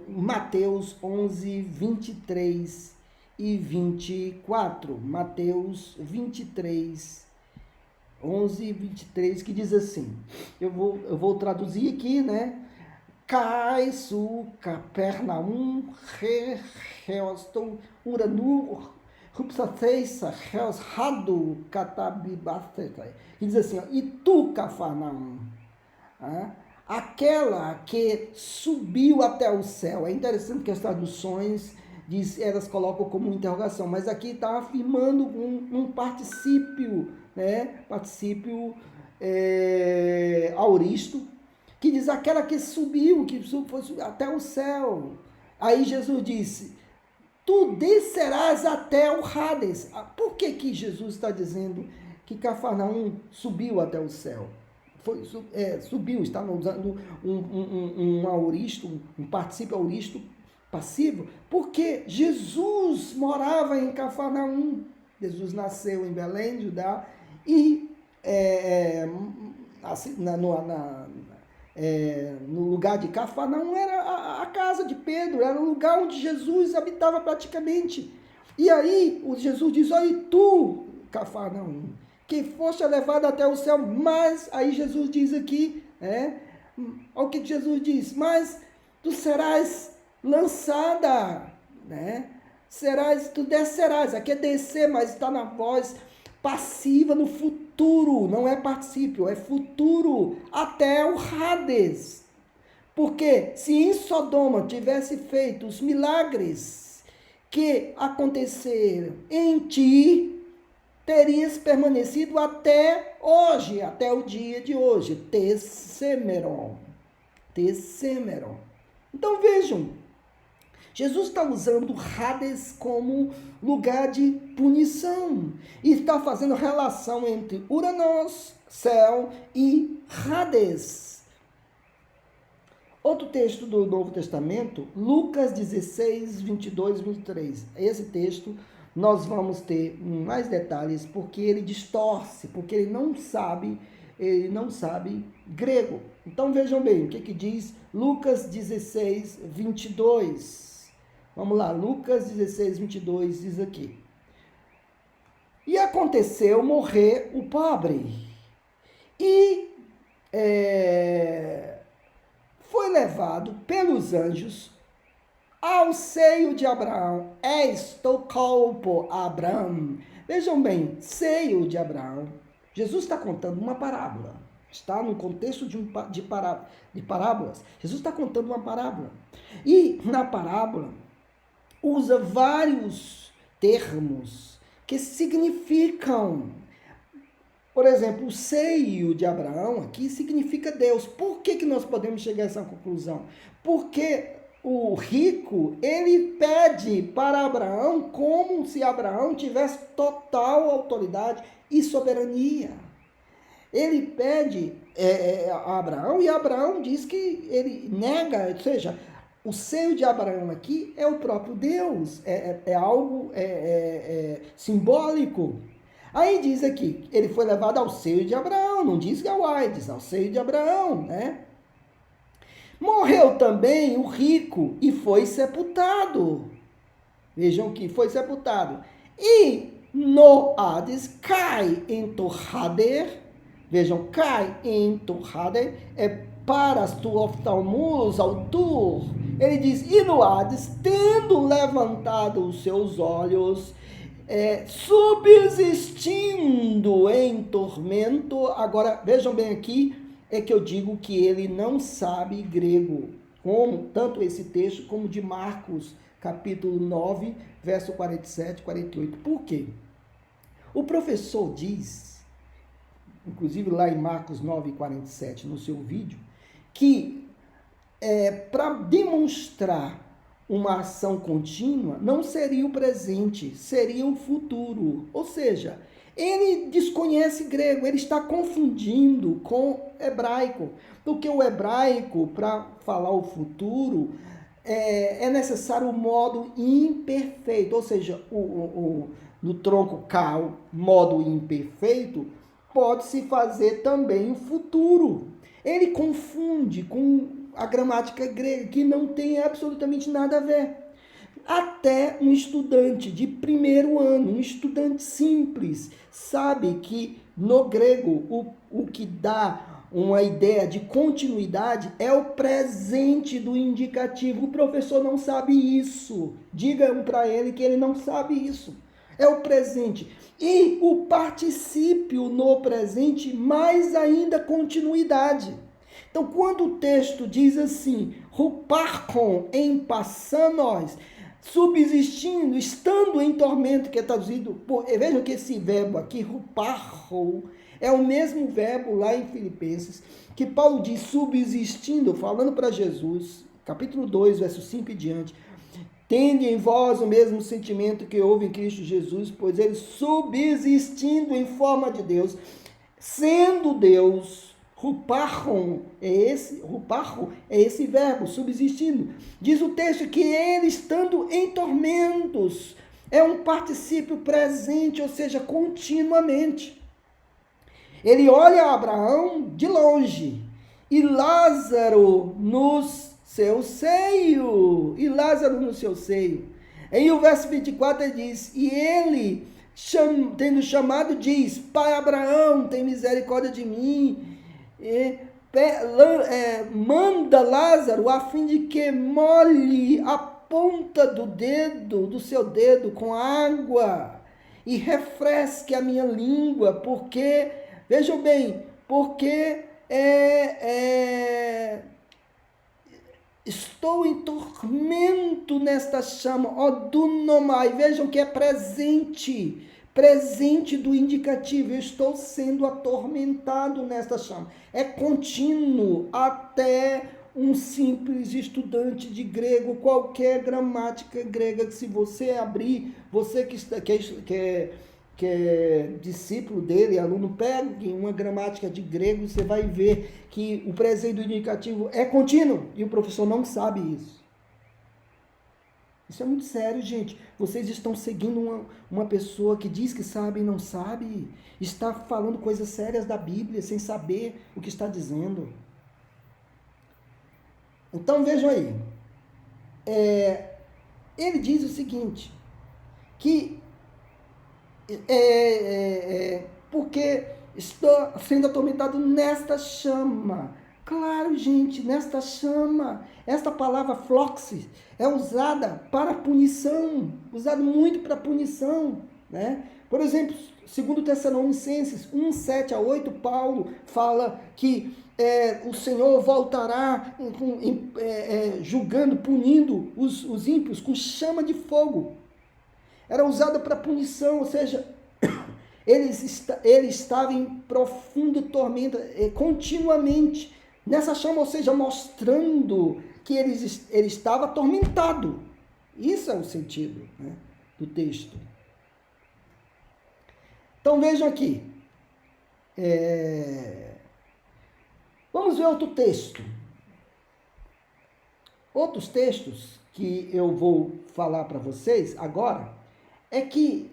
S1: Mateus 11, 23 e 24. Mateus 23, 11 e 23, que diz assim, eu vou traduzir aqui, né? Cai su Capernaum, reoston uranur, rupsateisa, reosrado, catabibasteta. E diz assim, ó, e tu, Cafarnaum, aquela que subiu até o céu. É interessante que as traduções elas colocam como interrogação, mas aqui está afirmando um particípio, né? Particípio auristo, que diz aquela que subiu, foi até o céu. Aí Jesus disse, tu descerás até o Hades. Por que Jesus está dizendo que Cafarnaum subiu até o céu? Subiu, está usando um auristo, um particípio auristo passivo, porque Jesus morava em Cafarnaum. Jesus nasceu em Belém, Judá, e no lugar de Cafarnaum era a casa de Pedro, era o lugar onde Jesus habitava praticamente. E aí Jesus diz, olha, e tu, Cafarnaum, que foste levado até o céu, mas aí Jesus diz aqui, olha o que Jesus diz, mas tu serás lançada, né, serás, tu descerás. Aqui é descer, mas está na voz passiva no futuro, não é particípio, é futuro, até o Hades. Porque se em Sodoma tivesse feito os milagres que aconteceram em ti, terias permanecido até hoje, até o dia de hoje. Tessemeron. Então vejam, Jesus está usando Hades como lugar de punição. E está fazendo relação entre Uranos, céu, e Hades. Outro texto do Novo Testamento, Lucas 16, 22 e 23. Esse texto nós vamos ter mais detalhes, porque ele distorce, porque ele não sabe grego. Então vejam bem, o que diz Lucas 16, 22. Vamos lá, Lucas 16, 22 diz aqui. E aconteceu morrer o pobre, e foi levado pelos anjos ao seio de Abraão. Estocolpo Abraão. Vejam bem, seio de Abraão. Jesus está contando uma parábola. Está no contexto de parábolas. Jesus está contando uma parábola. E na parábola usa vários termos que significam. Por exemplo, o seio de Abraão aqui significa Deus. Por que nós podemos chegar a essa conclusão? Porque o rico, ele pede para Abraão como se Abraão tivesse total autoridade e soberania. Ele pede a Abraão, e Abraão diz que ele nega, ou seja, o seio de Abraão aqui é o próprio Deus, é algo simbólico. Aí diz aqui, ele foi levado ao seio de Abraão, não diz Gawai, diz ao seio de Abraão, né? Morreu também o rico e foi sepultado. Vejam que foi sepultado. E no Hades cai em Torrader. Vejam, cai em Torrader, para as tu oftalmos autor. Ele diz, e no Hades, tendo levantado os seus olhos, subsistindo em tormento. Agora, vejam bem aqui, é que eu digo que ele não sabe grego, como tanto esse texto como de Marcos, capítulo 9, verso 47 e 48. Por quê? O professor diz, inclusive lá em Marcos 9, 47, no seu vídeo, que para demonstrar uma ação contínua, não seria o presente, seria o futuro. Ou seja, ele desconhece grego, ele está confundindo com hebraico. Porque o hebraico, para falar o futuro, é necessário o modo imperfeito. Ou seja, no tronco cal, modo imperfeito, pode-se fazer também o futuro. Ele confunde com a gramática grega, que não tem absolutamente nada a ver. Até um estudante de primeiro ano, um estudante simples, sabe que no grego o que dá uma ideia de continuidade é o presente do indicativo. O professor não sabe isso. Digam para ele que ele não sabe isso. É o presente. E o particípio no presente, mais ainda continuidade. Então, quando o texto diz assim, ruparcon em passanos, subsistindo, estando em tormento, que é traduzido por... Vejam que esse verbo aqui, ruparro, é o mesmo verbo lá em Filipenses, que Paulo diz subsistindo, falando para Jesus, capítulo 2, verso 5 e diante, tende em vós o mesmo sentimento que houve em Cristo Jesus, pois ele subsistindo em forma de Deus, sendo Deus, ruparro é esse verbo, subsistindo. Diz o texto que ele, estando em tormentos, é um particípio presente, ou seja, continuamente. Ele olha Abraão de longe, e Lázaro no seu seio. Em o verso 24 ele diz, e ele, tendo chamado, diz, Pai Abraão, tem misericórdia de mim, manda Lázaro a fim de que molhe a ponta do seu dedo com água e refresque a minha língua, porque, vejam bem, porque estou em tormento nesta chama, ó dunomai, vejam que é presente do indicativo, eu estou sendo atormentado nesta chama, é contínuo, até um simples estudante de grego, qualquer gramática grega, que se você abrir, você que é discípulo dele, aluno, pegue uma gramática de grego, você vai ver que o presente do indicativo é contínuo, e o professor não sabe isso. Isso é muito sério, gente. Vocês estão seguindo uma pessoa que diz que sabe e não sabe, está falando coisas sérias da Bíblia, sem saber o que está dizendo. Então, vejam aí. Ele diz o seguinte, que porque estou sendo atormentado nesta chama. Claro, gente, nesta chama. Esta palavra floxis é usada para punição, usada muito para punição, né? Por exemplo, segundo Tessalonicenses 1, 7 a 8, Paulo fala que o Senhor voltará julgando, punindo os ímpios com chama de fogo. Era usada para punição, ou seja, ele estava em profundo tormento continuamente nessa chama, ou seja, mostrando que ele estava atormentado. Isso é o sentido, né, do texto. Então vejam aqui. Vamos ver outro texto. Outros textos que eu vou falar para vocês agora é que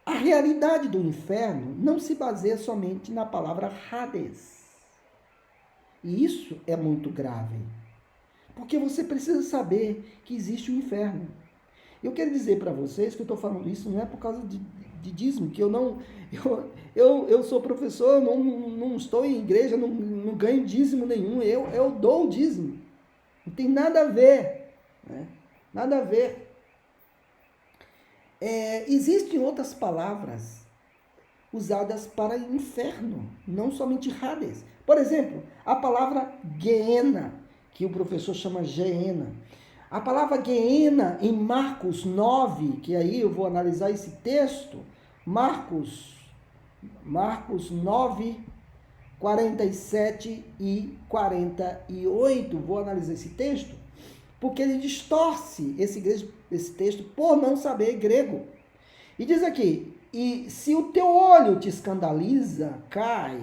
S1: a realidade do inferno não se baseia somente na palavra Hades. E isso é muito grave. Porque você precisa saber que existe um inferno. Eu quero dizer para vocês que eu estou falando isso não é por causa de dízimo, que eu sou professor, não estou em igreja, não ganho dízimo nenhum, eu dou o dízimo. Não tem nada a ver, né? Nada a ver. Existem outras palavras usadas para inferno, não somente Hades. Por exemplo, a palavra Geena, que o professor chama Geena. A palavra Geena em Marcos 9, que aí eu vou analisar esse texto, Marcos 9, 47 e 48, vou analisar esse texto, porque ele distorce esse texto por não saber grego. E diz aqui, e se o teu olho te escandaliza, cai,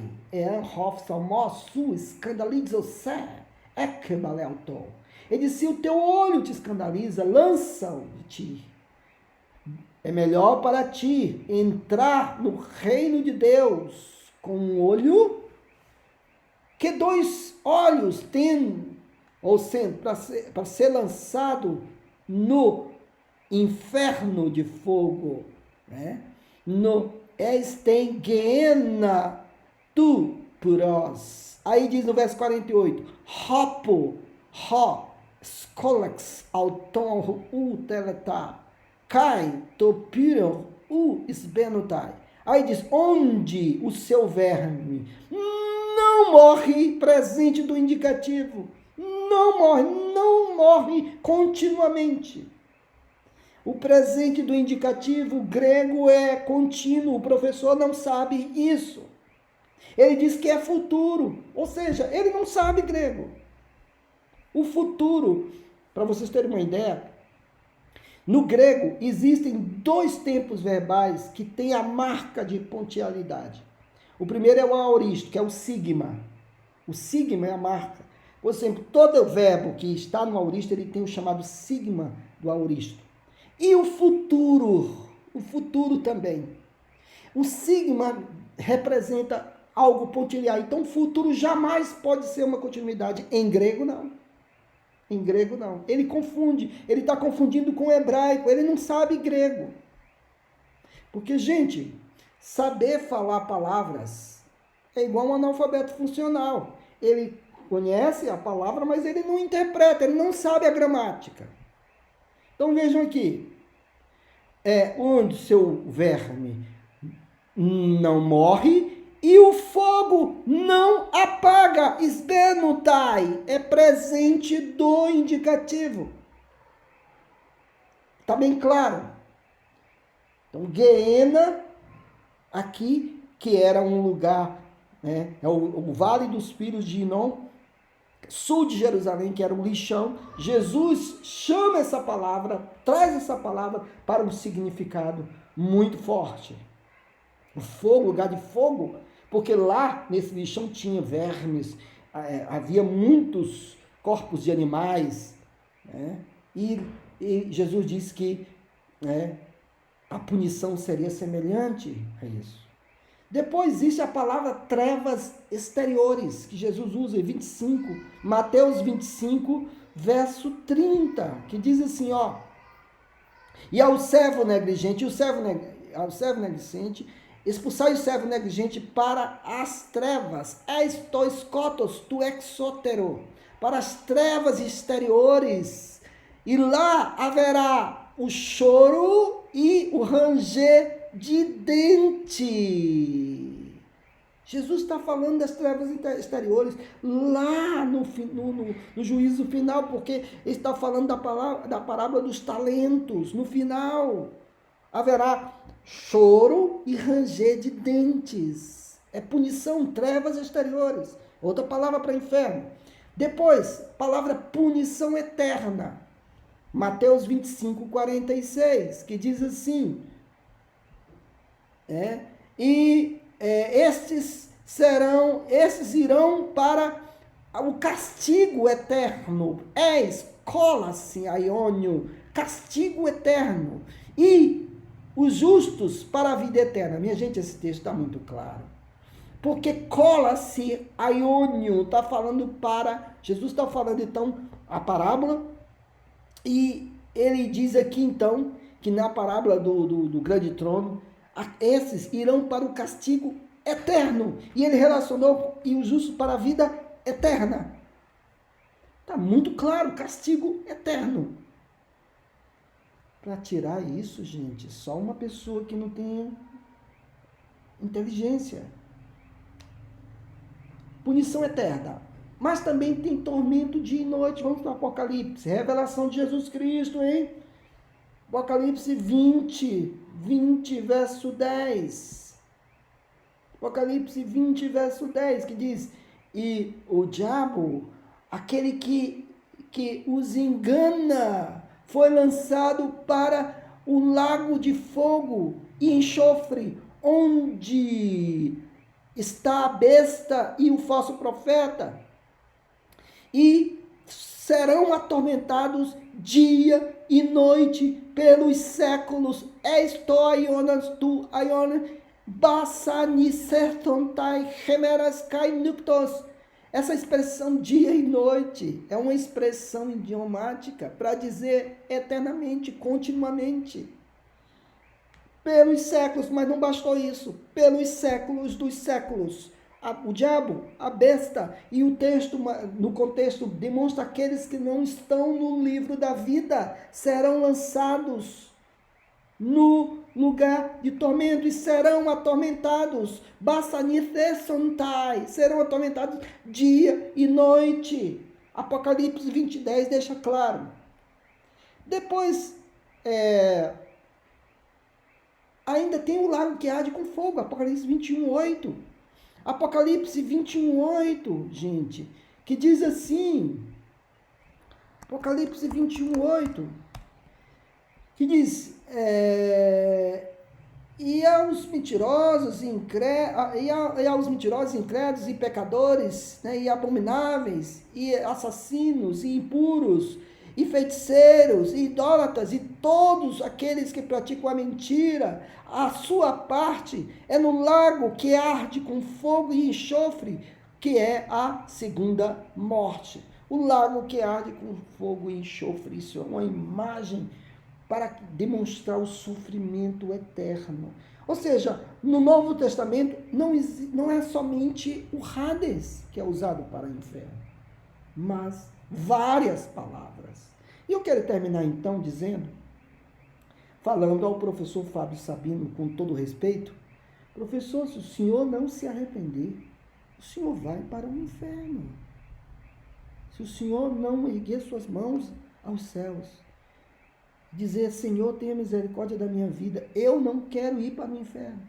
S1: ele diz, se o teu olho te escandaliza, lança-o de ti. É melhor para ti entrar no reino de Deus com um olho que 2 olhos tendo, ou sendo, para ser lançado no inferno de fogo, né? No Esten Geena tu puros. Aí diz no verso 48, Hopo, Skolex, Auton, Teleta, Kai, Topiro, Sbenutai. Aí diz, onde o seu verme não morre, presente do indicativo, não morre continuamente. O presente do indicativo grego é contínuo, o professor não sabe isso. Ele diz que é futuro, ou seja, ele não sabe grego. O futuro, para vocês terem uma ideia, no grego existem 2 tempos verbais que têm a marca de pontualidade. O primeiro é o aoristo, que é o sigma. O sigma é a marca. Por exemplo, todo verbo que está no aoristo, ele tem o chamado sigma do aoristo. E o futuro também. O sigma representa algo pontilhar. Então, o futuro jamais pode ser uma continuidade. Em grego, não. Em grego, não. Ele confunde. Ele está confundindo com o hebraico. Ele não sabe grego. Porque, gente, saber falar palavras é igual um analfabeto funcional. Ele conhece a palavra, mas ele não interpreta. Ele não sabe a gramática. Então vejam aqui, onde seu verme não morre e o fogo não apaga. Sbenutai é presente do indicativo. Está bem claro? Então, Geena, aqui, que era um lugar, né, é o Vale dos Filhos de Inom, sul de Jerusalém, que era um lixão. Jesus chama essa palavra, traz essa palavra para um significado muito forte. O fogo, lugar de fogo, porque lá nesse lixão tinha vermes, havia muitos corpos de animais, né? E Jesus disse que, né, a punição seria semelhante a isso. Depois existe a palavra trevas exteriores, que Jesus usa em 25, Mateus 25, verso 30, que diz assim, e ao servo negligente, expulsai o servo negligente para as trevas, estoiskotos tu exotero, para as trevas exteriores, e lá haverá o choro e o ranger de dente. Jesus está falando das trevas exteriores lá no juízo final, porque ele está falando da parábola dos talentos. No final haverá choro e ranger de dentes. É punição, trevas exteriores. Outra palavra para inferno. Depois, palavra punição eterna. Mateus 25, 46, que diz assim, estes irão para o castigo eterno, cola-se, aiônio, castigo eterno, e os justos para a vida eterna. Minha gente, esse texto está muito claro, porque cola-se, aiônio, está falando Jesus está falando então a parábola. E ele diz aqui, então, que na parábola do grande trono, esses irão para o castigo eterno. E ele relacionou e os justos para a vida eterna. Está muito claro, castigo eterno. Para tirar isso, gente, só uma pessoa que não tem inteligência. Punição eterna. Mas também tem tormento dia e noite. Vamos para o Apocalipse. Revelação de Jesus Cristo, hein? Apocalipse 20, verso 10. Apocalipse 20, verso 10, que diz, e o diabo, aquele que os engana, foi lançado para o lago de fogo e enxofre, onde está a besta e o falso profeta, e serão atormentados dia e noite pelos séculos. Estoionas tu aion basanicertontai gemeras kainuptos. Essa expressão dia e noite é uma expressão idiomática para dizer eternamente, continuamente. Pelos séculos, mas não bastou isso, pelos séculos dos séculos. O diabo, a besta, e o texto, no contexto, demonstra aqueles que não estão no livro da vida, serão lançados no lugar de tormento e serão atormentados. Bassanithesontai, serão atormentados dia e noite. Apocalipse 20, 10 deixa claro. Depois, ainda tem o lago que arde com fogo, Apocalipse 21, 8. Apocalipse 21, 8, gente, que diz assim, Apocalipse 21, 8, que diz, e aos mentirosos, incrédulos e pecadores, né, e abomináveis, e assassinos, e impuros, e feiticeiros, e idólatras, e todos aqueles que praticam a mentira, a sua parte é no lago que arde com fogo e enxofre, que é a segunda morte. O lago que arde com fogo e enxofre, isso é uma imagem para demonstrar o sofrimento eterno. Ou seja, no Novo Testamento não é somente o Hades que é usado para o inferno, mas várias palavras E eu quero terminar então falando ao professor Fábio Sabino, com todo respeito: professor, se o senhor não se arrepender, o senhor vai para o inferno. Se o senhor não erguer suas mãos aos céus, dizer: Senhor, tenha misericórdia da minha vida, eu não quero ir para o inferno.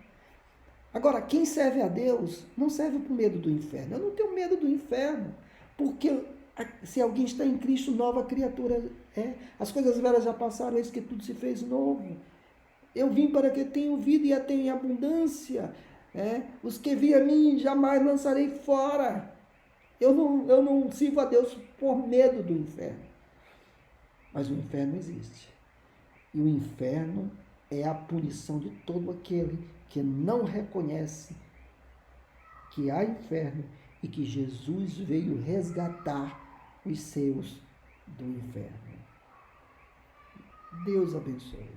S1: Agora, quem serve a Deus não serve por medo do inferno. Eu não tenho medo do inferno, porque se alguém está em Cristo, nova criatura é. As coisas velhas já passaram, eis que tudo se fez novo. Eu vim para que tenham vida e a tenham em abundância. Os que vêm a mim jamais lançarei fora. Eu não sirvo a Deus por medo do inferno. Mas o inferno existe. E o inferno é a punição de todo aquele que não reconhece que há inferno e que Jesus veio resgatar os seus do inferno. Deus abençoe.